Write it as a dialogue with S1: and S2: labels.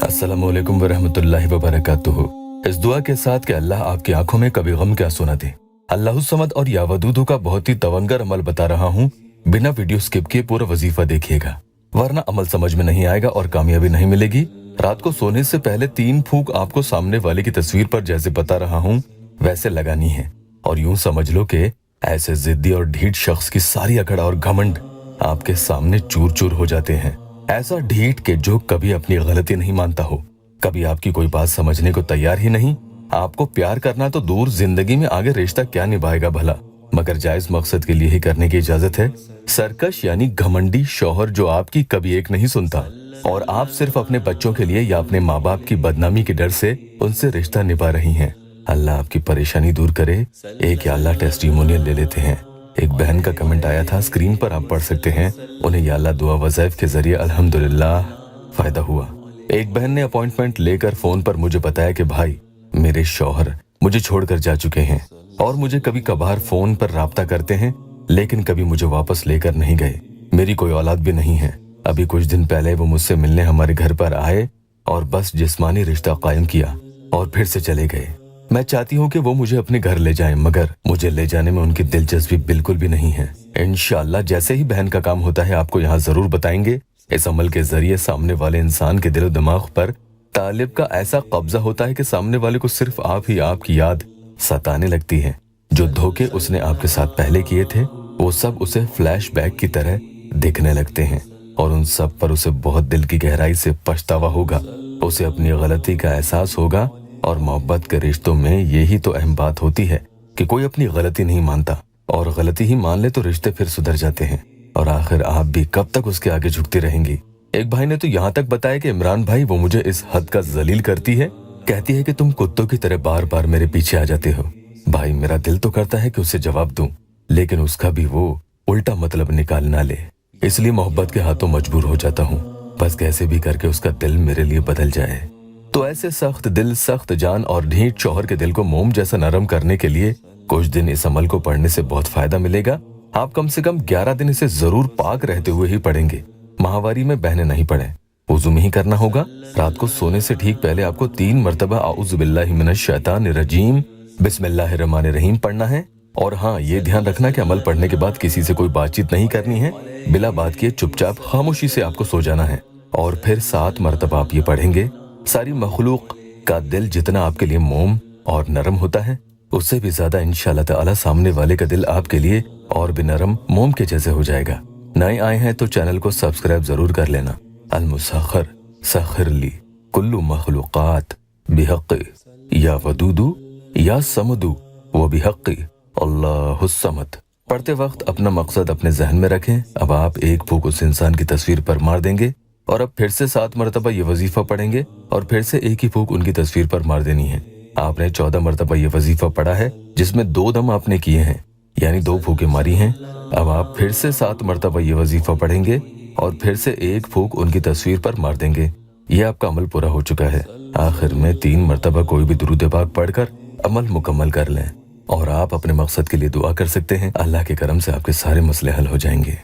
S1: अस्सलामु अलैकुम वरहमतुल्लाहि वबरकातुहू। इस दुआ के साथ कि अल्लाह आपकी आंखों में कभी गम क्या सुना दे। अल्लाहु समद और या वदूदू का बहुत ही तवंगर अमल बता रहा हूँ। बिना वीडियो स्किप किए पूरा वजीफा देखिएगा, वरना अमल समझ में नहीं आएगा और कामयाबी नहीं मिलेगी। रात को सोने से पहले 3 फूंक आपको सामने वाले की तस्वीर पर जैसे बता रहा हूँ वैसे लगानी है। और यूं समझ लो कि ऐसे जिद्दी और ढीठ शख्स की सारी अकड़ और घमंड आपके सामने चूर चूर हो जाते हैं। ऐसा ढीठ के जो कभी अपनी गलती नहीं मानता हो, कभी आपकी कोई बात समझने को तैयार ही नहीं। आपको प्यार करना तो दूर, जिंदगी में आगे रिश्ता क्या निभाएगा भला, मगर जायज मकसद के लिए ही करने की इजाजत है। सरकश यानी घमंडी शौहर जो आपकी कभी एक नहीं सुनता और आप सिर्फ अपने बच्चों के लिए या अपने माँ बाप की बदनामी के डर से उनसे रिश्ता निभा रही हैं। अल्लाह आपकी परेशानी दूर करे। एक या अल्लाह टेस्टिमोनियल ले लेते हैं। एक बहन का कमेंट आया था, स्क्रीन पर आप पढ़ सकते हैं। उन्हें या अल्लाह दुआ वज़ाइफ के जरिए अल्हम्दुलिल्लाह फायदा हुआ। एक बहन ने अपॉइंटमेंट लेकर फोन पर मुझे बताया कि भाई मेरे शौहर मुझे छोड़कर जा चुके हैं और मुझे कभी कभार फोन पर राब्ता करते हैं, लेकिन कभी मुझे वापस लेकर नहीं गए। मेरी कोई औलाद भी नहीं है। अभी कुछ दिन पहले वो मुझसे मिलने हमारे घर पर आए और बस जिस्मानी रिश्ता कायम किया और फिर से चले गए। मैं चाहती हूँ कि वो मुझे अपने घर ले जाएं, मगर मुझे ले जाने में उनकी दिलचस्पी बिल्कुल भी नहीं है। इंशाअल्लाह जैसे ही बहन का काम होता है आपको यहाँ जरूर बताएंगे। इस अमल के जरिए सामने वाले इंसान के दिल दिमाग पर तालिब का ऐसा कब्जा होता है कि सामने वाले को सिर्फ आप ही आपकी याद सताने लगती है। जो धोखे उसने आपके साथ पहले किए थे वो सब उसे फ्लैशबैक की तरह दिखने लगते हैं और उन सब पर उसे बहुत दिल की गहराई से पछतावा होगा। उसे अपनी गलती का एहसास होगा। और मोहब्बत के रिश्तों में यही तो अहम बात होती है कि कोई अपनी गलती नहीं मानता, और गलती ही मान ले तो रिश्ते फिर सुधर जाते हैं। और आखिर आप भी कब तक उसके आगे झुकती रहेंगी। एक भाई ने तो यहाँ तक बताया कि इमरान भाई वो मुझे इस हद का जलील करती है, कहती है कि तुम कुत्तों की तरह बार बार मेरे पीछे आ जाते हो। भाई मेरा दिल तो करता है कि उसे जवाब दूं, लेकिन उसका भी वो उल्टा मतलब निकाल ना ले, इसलिए मोहब्बत के हाथों मजबूर हो जाता हूँ। बस कैसे भी करके उसका दिल मेरे लिए बदल जाए। तो ऐसे सख्त दिल, सख्त जान और ढीठ शौहर के दिल को मोम जैसा नरम करने के लिए कुछ दिन इस अमल को पढ़ने से बहुत फायदा मिलेगा। आप कम से कम 11 दिन इसे जरूर पाक रहते हुए ही पढ़ेंगे। माहवारी में बहने नहीं पढ़े, वुजू में ही करना होगा। रात को सोने से ठीक पहले आपको 3 मरतबा आऊज़ु बिल्लाहि मिनश शैतानिर रजीम बिस्मिल्लाहिर्रहमानिर्रहीम पढ़ना है। और हाँ, ये ध्यान रखना कि अमल पढ़ने के बाद किसी से कोई बातचीत नहीं करनी है। बिला बात किए चुपचाप खामोशी से आपको सो जाना है। और फिर 7 मरतबा आप ये पढ़ेंगे। सारी मखलूक का दिल जितना आपके लिए मोम और नरम होता है, उससे भी ज्यादा इंशाअल्लाह ताला सामने वाले का दिल आपके लिए और भी नरम मोम के जैसे हो जाएगा। नए आए हैं तो चैनल को सब्सक्राइब जरूर कर लेना। अल मुसख्खर सखिर ली कुल्लु मखलूकात बिहक़्क़ि या वदूदू या समदू व बिहक़्क़ि अल्लाहु समद। पढ़ते वक्त अपना मकसद अपने जहन में रखें। अब आप एक फूंक उस इंसान की तस्वीर पर मार देंगे और अब फिर से 7 मरतबा ये वजीफा पढ़ेंगे और फिर से एक ही फूंक उनकी तस्वीर पर मार देनी है। आपने 14 मरतबा ये वजीफा पढ़ा है, जिसमें 2 दम आपने किए हैं, यानी 2 फूंकें मारी हैं। अब आप फिर से 7 मरतबा ये वजीफा पढ़ेंगे और फिर से एक फूंक उनकी तस्वीर पर मार देंगे। ये आपका अमल पूरा हो चुका है। आखिर में 3 मरतबा कोई भी दुरूद पाक पढ़कर अमल मुकम्मल कर लें और आप अपने मकसद के लिए दुआ कर सकते हैं। अल्लाह के करम से आपके सारे मसले हल हो जाएंगे।